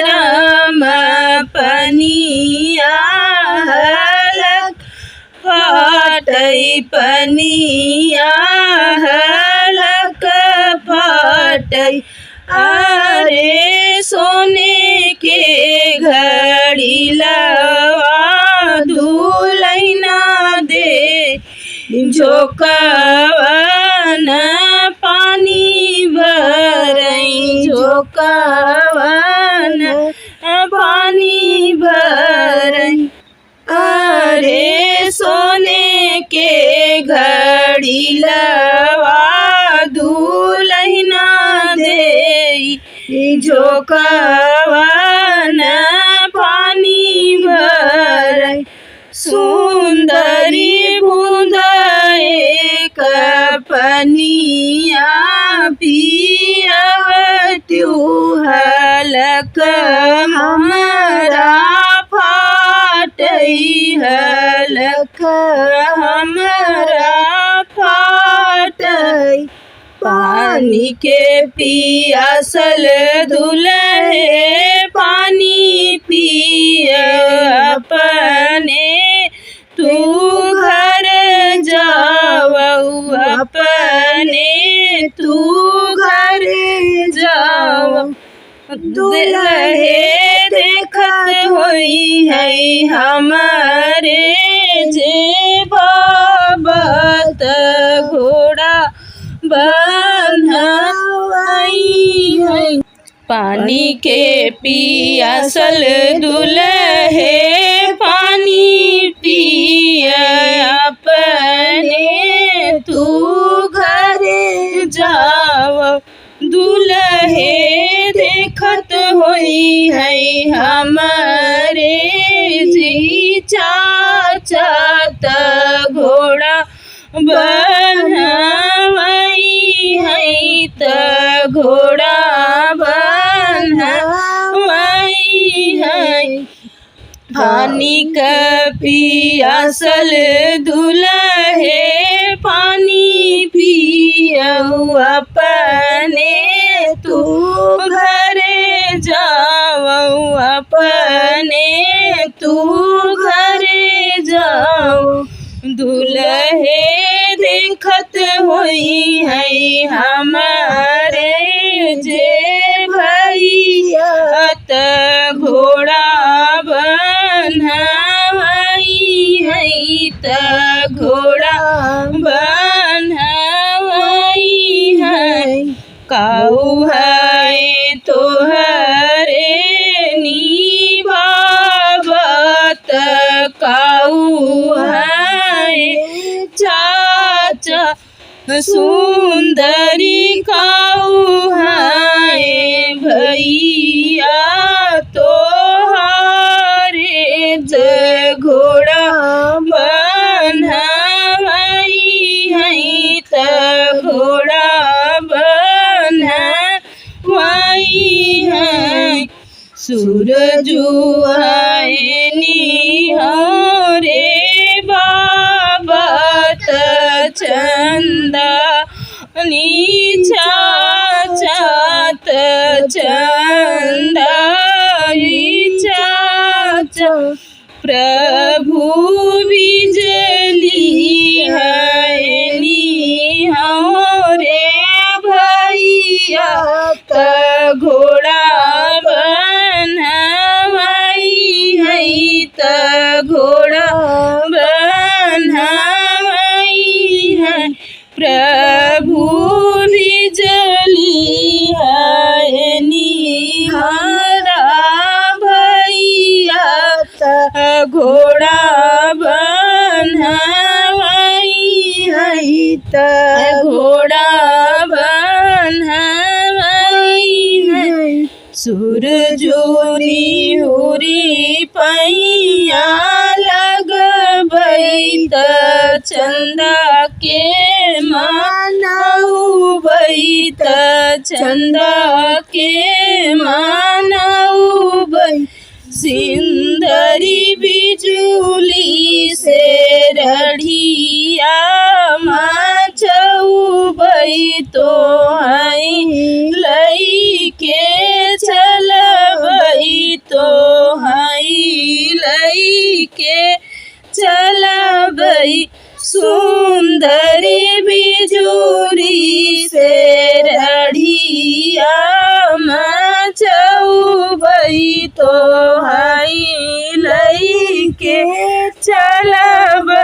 राम पनिया हलक फाटै पनिया हलक फाटै। अरे सोने के घड़ी लवा दुलैना दे झोंकवन पानी भरई झोंकवन पानी भरई। अरे सोने के घड़ी लवा दुलैना दे झोंकवन पानी भरई। सुंदरी बूंद एक पनिया पियवत्यु हलक हमरा फाटै हलक हमरा फाटै। पानी के पियासल दुल्हे पानी पिय अपने तू घर जावऊ अपने तू घर जावऊ। दुल्हे देखत होई है हमारे जे बाबत घोड़ा बन्हवाई है। पानी के पियासल दुल्हे पानी पिय अपने तू घर जावऊ। दुल्हे देखत होई है हमारे जी चाचा त घोड़ा बन्हवाई है त घोड़ा बन्हवाई है। पानी का पियासल दुल्हे पानी पियऊ अपने तू घर जावऊ अपने तू घर जावऊ। दुल्हे देखत होई है हमारे जे भैया त घोड़ा बन्हवाई है त घोड़ा बन्हवाई है। काऊ है तोहरे निभावत काऊ है चाचा सुंदरी काऊ है भैया तोहरे घोड़ा बन्हवाई है त घोड़ा बन्हवाई है। सूरजू है निहारे बाबत चंदा नीचा चात चंदा चाचा। प्रभु बिजली है निहारे भैया त घोड़ा बन्हवाई है त घोड़ा बन्हवाई है। प्रभु बिजली है निहारा भैया त घोड़ा बन्हवाई है त घोड़ा बन्हवाई है। सूरजोनी हुरी पैया लगबै त चंदा के मानबै त चंदा के मानबै। सिंदरी बिजुली से रढ़िया मचौबै तो है लई के चलबै सुंदरी बिजुली से रढ़िया